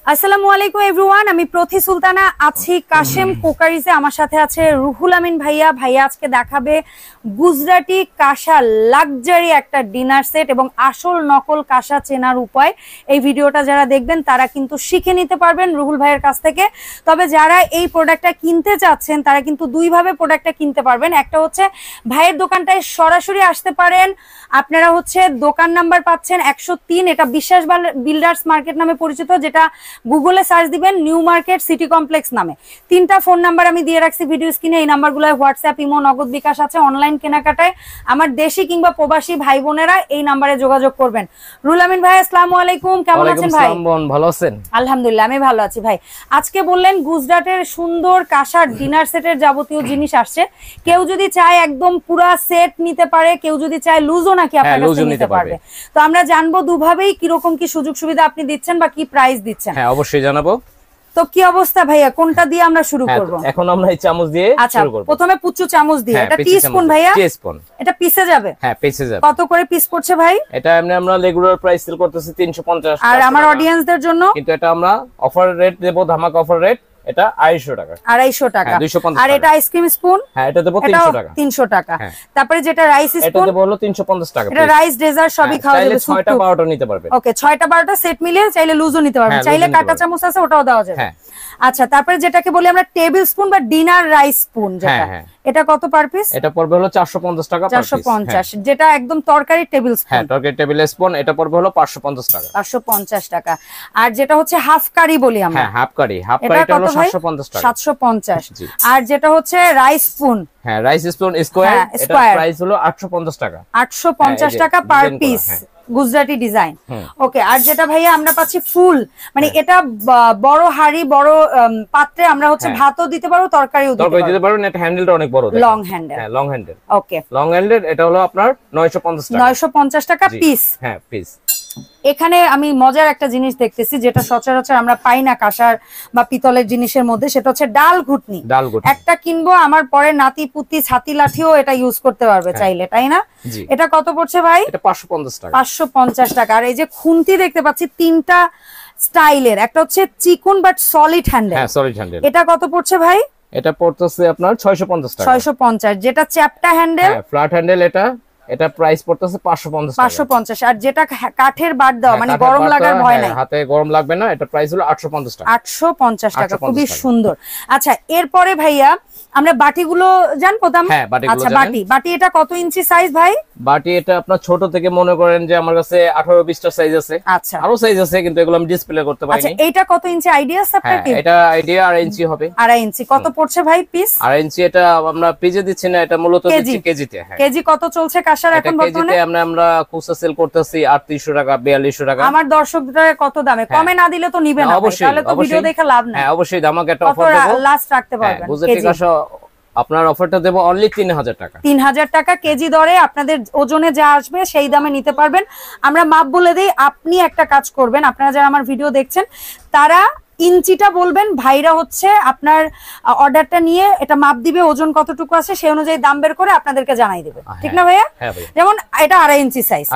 আসসালামু আলাইকুম এভরিওয়ান, আমি প্রথি সুলতানা আছি কাশেম কোকারিজে। আমার সাথে আছে রুহুল আমিন ভাইয়া। ভাইয়া আজকে দেখাবে গুজরাটি কাঁসা লাক্সারি একটা ডিনার সেট এবং আসল নকল কাঁসা চেনার উপায়। এই ভিডিওটা যারা দেখবেন তারা কিন্তু শিখে নিতে পারবেন রুহুল ভাইয়ের কাছ থেকে। তবে যারা এই প্রোডাক্টটা কিনতে চাচ্ছেন তারা কিন্তু দুইভাবে প্রোডাক্টটা কিনতে পারবেন। একটা হচ্ছে ভাইয়ের দোকানটায় সরাসরি আসতে পারেন, আপনারা হচ্ছে দোকান নাম্বার পাচ্ছেন 103, এটা বিশ্বাস বিল্ডার্স মার্কেট নামে পরিচিত, যেটা গুগলে সার্চ দিবেন নিউ মার্কেট সিটি কমপ্লেক্স নামে। 3টা ফোন নাম্বার আমি দিয়ে রাখছি ভিডিও স্ক্রিনে, এই নাম্বারগুলোয় হোয়াটসঅ্যাপ, ইমো, নগদ, বিকাশ আছে। অনলাইন কেনাকাটায় আমার দেশি কিংবা প্রবাসী ভাই বোনেরা এই নাম্বারে যোগাযোগ করবেন। রুহুল আমিন ভাই, আসসালামু আলাইকুম, কেমন আছেন ভাই? ভালো আছেন? আলহামদুলিল্লাহ, আমি ভালো আছি ভাই। আজকে বললেন গুজরাটের সুন্দর কাঁসার ডিনার সেটের যাবতীয় জিনিস আসছে। কেউ যদি চায় একদম পুরা সেট নিতে পারে, কেউ যদি চায় লুজও নাকি আপনার কাছে নিতে পারবে। তো আমরা জানবো দুভাবেই কিরকম কি সুযোগ সুবিধা আপনি দিচ্ছেন বা কি প্রাইস দিচ্ছেন। হ্যাঁ, অবশ্যই জানাবো। তো কি অবস্থা ভাইয়া, কোনটা দিয়ে আমরা শুরু করব? এখন আমরা এই চামচ দিয়ে শুরু করব। প্রথমে পুচু চামচ দিয়ে। এটা টিস্পুন ভাইয়া? টিস্পুন। এটা পিসে যাবে? হ্যাঁ, পিসে যাবে। কত করে পিস পড়ছে ভাই? এটা এমনি আমরা রেগুলার প্রাইস সেল করতেছি 350। আর আমার অডিয়েন্সদের জন্য কিন্তু এটা আমরা অফার রেট দেব, ধামাকা অফার রেট। এটা 250 টাকা। 250 টাকা। আর এটা আইসক্রিম স্পুন? হ্যাঁ, এটা দেব 300 টাকা। 300 টাকা। তারপরে যেটা রাইস স্পুন, এটা দেব হলো 350 টাকা। এটা রাইস ডেজার্ট সবই খাওয়া যাবে। 6টা 12টা নিতে পারবে। ওকে, 6টা 12টা সেট মিলিয়ে চাইলে লুজও নিতে পারবে, চাইলে কাঁটা চামচ আছে ওটাও দেওয়া যাবে। হ্যাঁ। আচ্ছা, তারপরে যেটাকে বলি আমরা টেবিল স্পুন বা ডিনার রাইস স্পুন, যেটা এটা কত পার পিস? এটা পড়বে হলো 450 টাকা পার পিস। 450, যেটা একদম তরকারি টেবিল স্পুন। হ্যাঁ, তরকারি টেবিল স্পুন, এটা পড়বে হলো 550 টাকা। 550 টাকা। আর যেটা হচ্ছে হাফ কারি বলি আমরা। হ্যাঁ, হাফ কারি এটা হলো 750 টাকা। 750। আর যেটা হচ্ছে রাইস স্পুন, হ্যাঁ, রাইস স্পুন স্কয়ার, এটা প্রাইস হলো 850 টাকা। 850 টাকা পার পিস, গুজরাটি ডিজাইন। ওকে, আর যেটা ভাইয়া আমরা পাচ্ছি ফুল, মানে এটা বড় হাড়ি, বড় পাত্রে আমরা হচ্ছে ভাতও দিতে পারবো, তরকারিও দিতে পারবো। এটা হ্যান্ডেলটা অনেক বড়, লং হ্যান্ডেল। হ্যাঁ, লং হ্যান্ডেল। ওকে, লং হ্যান্ডেল, এটা হলো আপনার 950 টাকা। 950 টাকা পিস। হ্যাঁ, পিস। এখানে আমি মজার একটা জিনিস দেখতেছি, যেটা সচরাচর আমরা পাই না কাঁসার বা পিতলের জিনিসের মধ্যে, সেটা হচ্ছে ডাল ঘুটনি। একটা কিনবো, আমার পরে নাতি পুতি ছাতি লাঠিও এটা ইউজ করতে পারবে চাইলে, তাই না? এটা কত পড়ছে ভাই? এটা 550 টাকা। 550 টাকা। আর এই যে খুন্তি দেখতে পাচ্ছি 3টা স্টাইলের, একটা হচ্ছে চিকন বাট সলিড হ্যান্ডেল। হ্যাঁ, সলিড হ্যান্ডেল। এটা কত পড়ছে ভাই? এটা পড়তেছে আপনার 650 টাকা। 650। যেটা চ্যাপটা হ্যান্ডেল, হ্যাঁ, ফ্ল্যাট হ্যান্ডেল, এটা প্রাইস পড়তেছে 550 টাকা। 550। আর যেটা কাঠের বাট দাও, মানে গরম লাগার ভয় নাই, হাতে গরম লাগবে না, এটা প্রাইস হলো 850 টাকা। 850 টাকা, খুবই সুন্দর। আচ্ছা, এরপরে ভাইয়া আমরা বাটিগুলো জানবো দাম। হ্যাঁ, বাটিগুলো জানেন। বাটি এটা কত ইঞ্চি সাইজ ভাই? বাটি এটা আপনার ছোট থেকে মনে করেন যে আমার কাছে 18-20টা সাইজ আছে। আচ্ছা, আরো সাইজ আছে, কিন্তু এগুলো আমি ডিসপ্লে করতে পারিনি। আচ্ছা, এইটা কত ইঞ্চি আইডিয়া আছে আপনার কি? এটা আইডিয়া 2.5 ইঞ্চি হবে। 2.5 ইঞ্চি। কত পড়ছে ভাই পিস? 2.5 ইঞ্চি। এটা আমরা পিজে দিচ্ছি না, এটা মূলত দিচ্ছি কেজিতে। হ্যাঁ, কেজি কত চলছে কাঁসার এখন বর্তমানে? আমরা খুচরা সেল করতেছি 3800 টাকা, 4200 টাকা। আমার দর্শকদের কত দামে কমে না দিলে তো নিবে না, তাহলে তো ভিডিও দেখে লাভ নাই। হ্যাঁ, অবশ্যই ধামাকা একটা অফার দেব, লাস্ট রাখতে পারবেন। গুজরাটি কাঁসা আপনার অফারটা দেব অনলি 3000 টাকা। 3000 টাকা কেজি দরে আপনাদের ওজনে যা আসবে সেই দামে নিতে পারবেন। আমরা মাপ বলে দেই, আপনি একটা কাজ করবেন, আপনারা যারা আমার ভিডিও দেখছেন তারা ইঞ্চিটা বলবেন, ভাইরা হচ্ছে আপনার অর্ডারটা নিয়ে এটা মাপ দিবে, ওজন কতটুকু আছে সেই অনুযায়ী দাম বের করে আপনাদেরকে জানাই দেবে, ঠিক না ভাইয়া? যেমন এটা 2.5 ইঞ্চি সাইজ।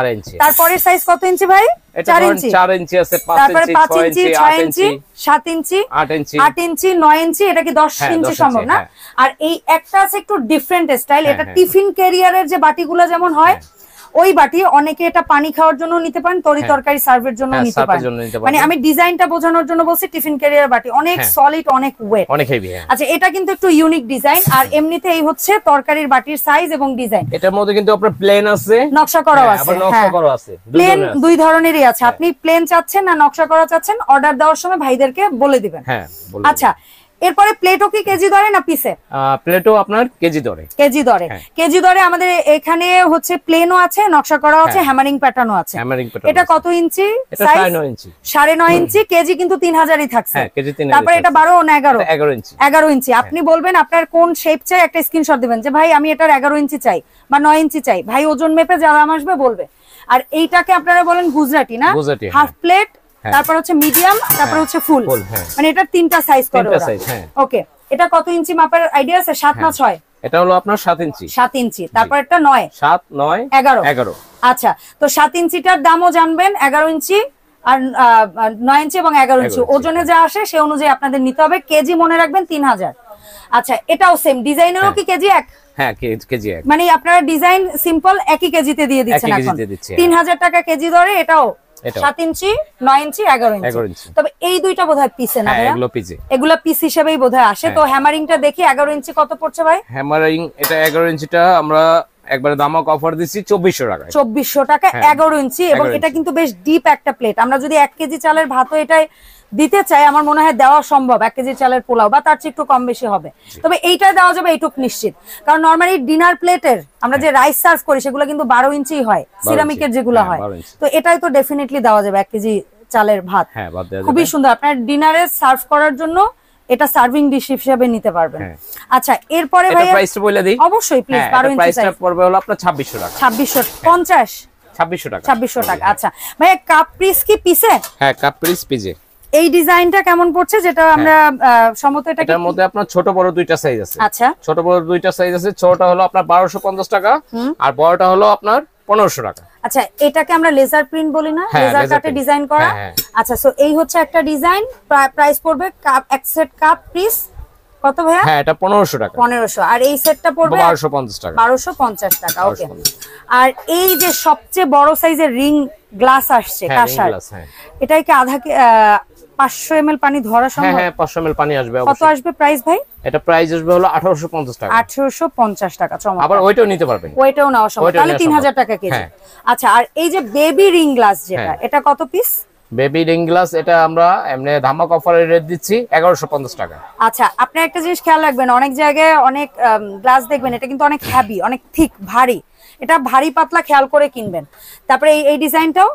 তারপরের সাইজ কত ইঞ্চি ভাই? 4 ইঞ্চি। 4 ইঞ্চি আছে, 5 ইঞ্চি, 6 ইঞ্চি, 8 ইঞ্চি, 7 ইঞ্চি, 8 ইঞ্চি, 8 ইঞ্চি, 9 ইঞ্চি। এটা কি 10 ইঞ্চি সম্ভব না? আর এই একটা আছে একটু ডিফারেন্ট স্টাইল, এটা টিফিন ক্যারিয়ারের যে বাটিগুলো যেমন হয় ওই বাটি, অনেকে এটা পানি খাওয়ার জন্য নিতে পারেন, তরি তরকারি সার্ভের জন্য নিতে পারেন। মানে আমি ডিজাইনটা বোঝানোর জন্য বলছি, টিফিন ক্যারিয়ার বাটি অনেক সলিড, অনেক ওয়েট, অনেক হেভি। আচ্ছা, এটা কিন্তু একটু ইউনিক ডিজাইন। আর এমনিতে এই হচ্ছে তরকারির বাটির সাইজ এবং ডিজাইন। এটার মধ্যে কিন্তু আপনার প্লেন আছে, নকশা করাও আছে। আবার নকশা করাও আছে, প্লেন দুই ধরনেরই আছে। আপনি প্লেন চাচ্ছেন না নকশা করা চাচ্ছেন, অর্ডার দেওয়ার সময় ভাইদেরকে বলে দিবেন। হ্যাঁ, আচ্ছা, এরপরে প্লেটও কি কেজি দরে না পিসে? প্লেটও আপনার কেজি দরে। কেজি দরে। কেজি দরে আমাদের এখানে হচ্ছে প্লেনও আছে, নকশা করা আছে, হ্যামারিং প্যাটার্নও আছে। এটা কত ইঞ্চি সাইজ? 9.5 ইঞ্চি। 9.5 ইঞ্চি। কেজি কিন্তু 3000ই থাকছে। হ্যাঁ, কেজি 3000। তারপরে এটা 12 না 11? 11 ইঞ্চি। 11 ইঞ্চি। আপনি বলবেন আপনার কোন শেপ চাই, একটা স্ক্রিনশট দিবেন যে ভাই আমি এটার 11 ইঞ্চি চাই বা 9 ইঞ্চি চাই, ভাই ওজন মেপে যা দাম আসবে বলবে। আর এইটাকে আপনারা বলেন গুজরাটি না? হাফ প্লেট, তারপর হচ্ছে মিডিয়াম, তারপর হচ্ছে ফুল, মানে এটা 3টা সাইজ করে ওরা। ওকে, এটা কত ইঞ্চি মাপের আইডিয়া আছে? 7 না 6? এটা হলো আপনার 7 ইঞ্চি। 7 ইঞ্চি। তারপর একটা 9, 7, 9, 11। আচ্ছা, তো 7 ইঞ্চিটার দামও জানবেন, 11 ইঞ্চি আর 9 ইঞ্চি এবং 11 ইঞ্চি ওজনে যা আসে সে অনুযায়ী আপনাদের নিতে হবে। কেজি মনে রাখবেন 3000। আচ্ছা, এটাও সেম ডিজাইনেরও কি কেজি এক? হ্যাঁ, কেজি এক। মানে আপনারা ডিজাইন সিম্পল একই কেজিতে দিয়ে দিচ্ছেন এখন 3000 টাকা কেজি ধরে। এটাও 7 ইঞ্চি, 9 ইঞ্চি, 11 ইঞ্চি। তবে এই দুইটা বোধহয় পিসে না ভাই? এগুলো পিস হিসেবেই বোধহয় আসে। তো হ্যামারিংটা দেখি 11 ইঞ্চি কত পড়ছে ভাই? হ্যামারিং এটা 11 ইঞ্চিটা আমরা একবারে দামাক অফার দিচ্ছি 2400 টাকা। 2400 টাকা 11 ইঞ্চি। এবং এটা কিন্তু বেশ ডিপ একটা প্লেট। আমরা যদি 1 কেজি চালের ভাতও এটাই দিতে চাই, আমার মনে হয় দেওয়া সম্ভব। 1 কেজি চালের পোলাও বা তার চেয়ে একটু কম বেশি হবে, তবে এইটা দেওয়া যাবে এইটুক নিশ্চিত। কারণ নরমালি ডিনার প্লেটের আমরা যে রাইস সার্ভ করি সেগুলো কিন্তু 12 ইঞ্চি হয়, সিরামিকের যেগুলো হয়। তো এটাই তো ডেফিনেটলি দেওয়া যাবে 1 কেজি চালের ভাত। খুবই সুন্দর। আপনার ডিনারে সার্ভ করার জন্য এটা সার্ভিং ডিশ হিসেবে নিতে পারবেন। আচ্ছা, এরপরে ভাই প্রাইসটা বলে দিই। অবশ্যই প্লিজ। 12 ইঞ্চি প্রাইসটা পড়বে হলো আপনার 2600 টাকা। 2650 2600 টাকা। 2600 টাকা। আচ্ছা ভাই, কাপ পিস কি পিসে? হ্যাঁ, কাপ পিস পিসে। এই ডিজাইনটা কেমন পড়ছে? যেটা আমরা সমত এটার মধ্যে আপনার ছোট বড় দুইটা সাইজ আছে। আচ্ছা, ছোট বড় দুইটা সাইজ আছে। ছোটটা হলো আপনার 1250 টাকা আর বড়টা হলো আপনার 1500 টাকা। আচ্ছা, এটাকে আমরা লেজার প্রিন্ট বলি না? লেজার কাটে ডিজাইন করা। আচ্ছা, সো এই হচ্ছে একটা ডিজাইন। প্রাইস পড়বে কাপ এক সেট কাপ পিস কত ভাইয়া? হ্যাঁ, এটা 1500 টাকা। 1500। আর এই সেটটা পড়বে 1250 টাকা। 1250 টাকা। ওকে। আর এই যে সবচেয়ে বড় সাইজের রিং গ্লাস আসছে কাঁসার, এটাই কি আধা 500 ml পানি ধরা সম্ভব? হ্যাঁ, 500 ml পানি আসবে। কত আসবে প্রাইস ভাই? এটা প্রাইস আসবে হলো 1850 টাকা। 1850 টাকা। চমৎকার। আবার ওইটাও নিতে পারবেন। ওইটাও নাও সম্ভব। তাহলে 3000 টাকা কেজি। আচ্ছা, আর এই যে বেবি রিং গ্লাস যেটা, এটা কত পিস? বেবি রিং গ্লাস এটা আমরা এমনি ধামাক অফারে রেট দিচ্ছি 1150 টাকা। আচ্ছা, আপনি একটা জিনিস খেয়াল রাখবেন, অনেক জায়গায় অনেক গ্লাস দেখবেন এটা কিন্তু অনেক হেভি, অনেক থিক, ভারী। এটা ভারী পাতলা খেয়াল করে কিনবেন। তারপরে এই ডিজাইনটাও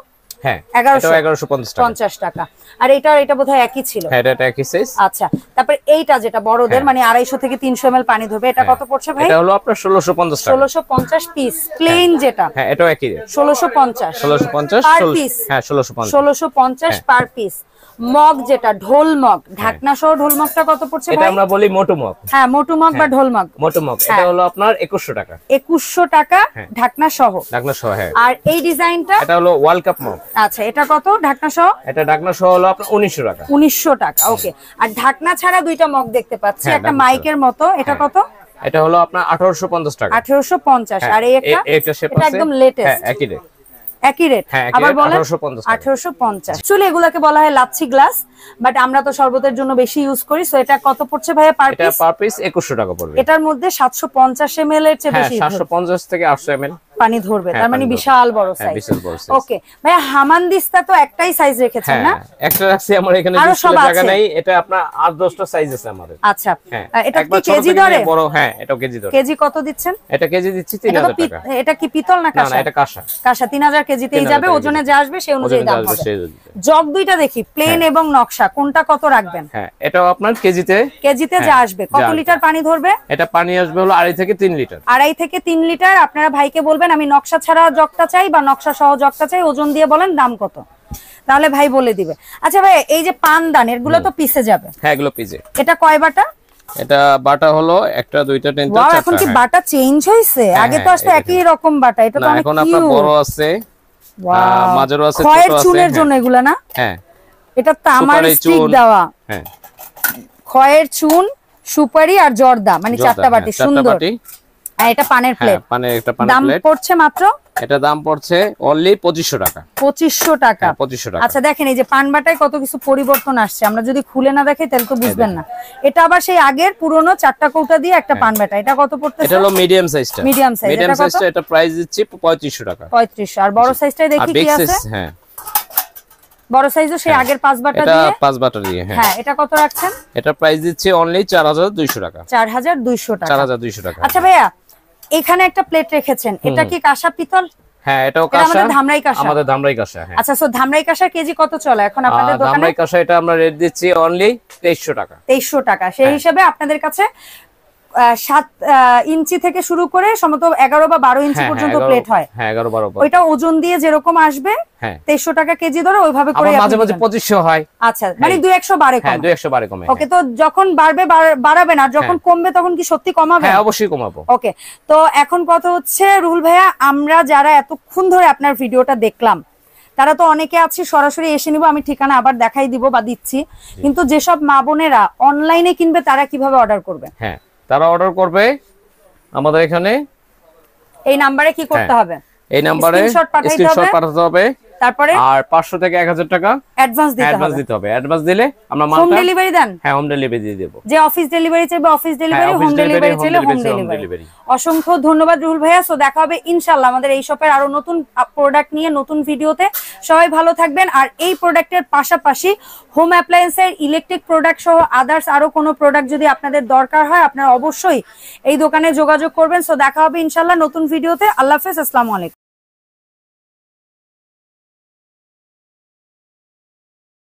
হ্যাঁ, 1150 টাকা। আর এটা বোধহয় একই ছিল। হ্যাঁ, এটা একই সাইজ। আচ্ছা, তারপর এইটা যেটা বড়দের মানে 250 থেকে 300 ml পানি ধরবে, এটা কত পড়ছে ভাই? এটা হলো আপনার 1650 টাকা। 1650 পিস প্লেন যেটা। হ্যাঁ, এটাও একই রেট। 1650 per piece. হ্যাঁ, 1650 পার পিস। মগ যেটা ঢোল মগ, ঢাকনা সহ ঢোল মগটা কত পড়ছে ভাই? এটা আমরা বলি মোটু মগ। হ্যাঁ, মোটু মগ বা ঢোল মগ। মোটু মগ এটা হলো আপনার 2100 টাকা। 2100 টাকা ঢাকনা সহ। ঢাকনা সহ, হ্যাঁ। আর এই ডিজাইনটা এটা হলো ওয়ার্ল্ড কাপ মগ। আচ্ছা, এটা কত ঢাকনা সহ? এটা ঢাকনা সহ হলো আপনার 1900 টাকা। 1900 টাকা। ওকে। আর ঢাকনা ছাড়া দুইটা মগ দেখতে পাচ্ছি, একটা মাইকের মতো, এটা কত? এটা হলো আপনার 1850 টাকা। 1850। আর এই একটা? এটা একদম লেটেস্ট। হ্যাঁ, একই রেট। একই রেট। আবার বলেন 1850। চলে এগুলাকে বলা হয় লাচ্ছি গ্লাস, বাট আমরা তো শরবতের জন্য বেশি ইউজ করি। সো এটা কত পড়ছে ভাইয়া পার পিস? এটা পার পিস 2100 টাকা পড়বে। এটার মধ্যে 750 ml এর চেয়ে বেশি 750 থেকে 800 ml পানি ধরবে। তার মানে বিশাল বড় সাইজ। ওকে ভাইয়া, হামানদিস্তা তো একটাই সাইজ রেখেছেন না? একটা রাখছি আমার এখানে, জায়গা নাই। এটা আপনার 8-10টা সাইজ আছে আমাদের। আচ্ছা, এটা কি কেজি ধরে? বড়, হ্যাঁ, এটাও কেজি ধরে। কেজি কত দিচ্ছেন? এটা কেজি দিচ্ছি 3000 টাকা। এটা কি পিতল না কাঁসা? না, এটা কাঁসা। কাঁসা 3000 কেজিতেই যাবে। ওজনে যা আসবে সেই অনুযায়ী দাম হবে। জগ দুইটা দেখি, প্লেন এবং নকশা, কোনটা কত রাখবেন? হ্যাঁ, এটাও আপনার কেজিতে যা আসবে। কত লিটার পানি ধরবে? এটা পানি আসবে হলো 2.5 থেকে 3 লিটার। 2.5 থেকে 3 লিটার। আপনারা ভাইকে বলবেন আমি নকশা ছাড়া জগটা চাই বা নকশা সহ জগটা চাই, ওজন দিয়ে বলেন দাম কত, তাহলে ভাই বলে দিবে। আচ্ছা ভাই, এই যে পানদান এগুলো তো পিসে যাবে? হ্যাঁ, এগুলো পিসে। এটা কয় বাটা? এটা বাটা হলো 1টা 2টা 3টা 4টা। এখন কি বাটা চেঞ্জ হইছে? আগে তো আসলে একই রকম বাটা। এটা তো অনেক এখন আপনার বড় আছে, মাঝারও আছে, ছোট আছে। খয়ের চুনের জন্য এগুলা না? হ্যাঁ, এটা তামার স্টিক দেওয়া। হ্যাঁ, খয়ের চুন, সুপারি আর জর্দা, মানে 4টা বাটি। সুন্দর। এটা পানের প্লেট। পানের একটা পানের দাম প্লেট পড়ছে মাত্র? এটা দাম পড়ছে অনলি 2500 টাকা। 2500 টাকা। 2500 টাকা। আচ্ছা, দেখেন এই যে পান বাটায় কত কিছু পরিবর্তন আসছে, আমরা যদি খুলে না দেখাই তাহলে তো বুঝবেন না। এটা আবার সেই আগের পুরনো 4টা কৌটা দিয়ে একটা পান বাটা। এটা কত পড়তেছে? এটা হলো মিডিয়াম সাইজটা। মিডিয়াম সাইজটা এটা প্রাইস দিচ্ছি 3500 টাকা। 3500। আর বড় সাইজটাই দেখি কি আছে? হ্যাঁ, বড় সাইজও সেই আগের 5 বাটা দিয়ে। এটা 5 বাটা দিয়ে। হ্যাঁ, এটা কত রাখছেন? এটা প্রাইস দিচ্ছি অনলি 4200 টাকা। 4200 টাকা। 4200 টাকা। আচ্ছা ভাইয়া, এখানে একটা প্লেট রেখেছেন, এটা কি কাঁসা পিতল? হ্যাঁ, এটাও কাঁসা। আমাদের ধামরাই কাঁসা। আমাদের ধামরাই কাঁসা। হ্যাঁ। আচ্ছা, সো ধামরাই কাঁসা কেজি কত চলে এখন আপনাদের দোকানে? ধামরাই কাঁসা এটা আমরা রেট দিচ্ছি অনলি 2300 টাকা। 2300 টাকা। সেই হিসাবে আপনাদের কাছে 7 ইঞ্চি থেকে শুরু করে সম্ভবত 11 বা 12 ইঞ্চি পর্যন্ত প্লেট হয়। হ্যাঁ, 11-12। ওইটা ওজন দিয়ে যেরকম আসবে 2300 টাকা কেজি ধরে ওইভাবে করে। মাঝে মাঝে 2500 হয়। আচ্ছা, মানে 2-100 বাড়ে কম। হ্যাঁ, 2-100 বাড়ে কমে। ওকে, তো যখন বাড়বে বাড়াবেন, আর যখন কমবে তখন কি সত্যি কমাবে? হ্যাঁ, অবশ্যই কমাবো। ওকে, তো এখন কথা হচ্ছে রুহুল ভাইয়া, আমরা যারা এতক্ষণ ধরে আপনার ভিডিওটা দেখলাম তারা তো অনেকে আছে সরাসরি এসে নিব, আমি ঠিকানা আবার দেখাই দিব বা দিচ্ছি, কিন্তু যেসব মা বোনেরা অনলাইনে কিনবে তারা কিভাবে অর্ডার করবে? হ্যাঁ, তারা অর্ডার করবে আমাদের এখানে এই নাম্বারে কি করতে হবে? এই নাম্বারে স্ক্রিনশট পাঠাতে হবে, তারপরে আর 500 থেকে 1000 টাকা অ্যাডভান্স দিতে হবে। অ্যাডভান্স দিলে আমরা হোম মালটা ডেলিভারি দেন? হ্যাঁ, হোম ডেলিভারি দিয়ে দেব। যে অফিস ডেলিভারি চাইবে office delivery, home office delivery, delivery home চাইলে home delivery, home delivery. delivery। অসংখ্য ধন্যবাদ রুহুল ভাইয়া। সো দেখা হবে ইনশাআল্লাহ আমাদের এই শপের আরো নতুন প্রোডাক্ট নিয়ে নতুন ভিডিওতে। সবাই ভালো থাকবেন। আর এই প্রোডাক্টের পাশাপাশি হোম অ্যাপ্লায়েন্সের ইলেকট্রিক প্রোডাক্ট সহ আদার্স আরো কোনো প্রোডাক্ট যদি আপনাদের দরকার হয় আপনারা অবশ্যই এই দোকানে যোগাযোগ করবেন। সো দেখা হবে ইনশাআল্লাহ নতুন ভিডিওতে। আল্লাহ হাফেজ, আসসালামু আলাইকুম।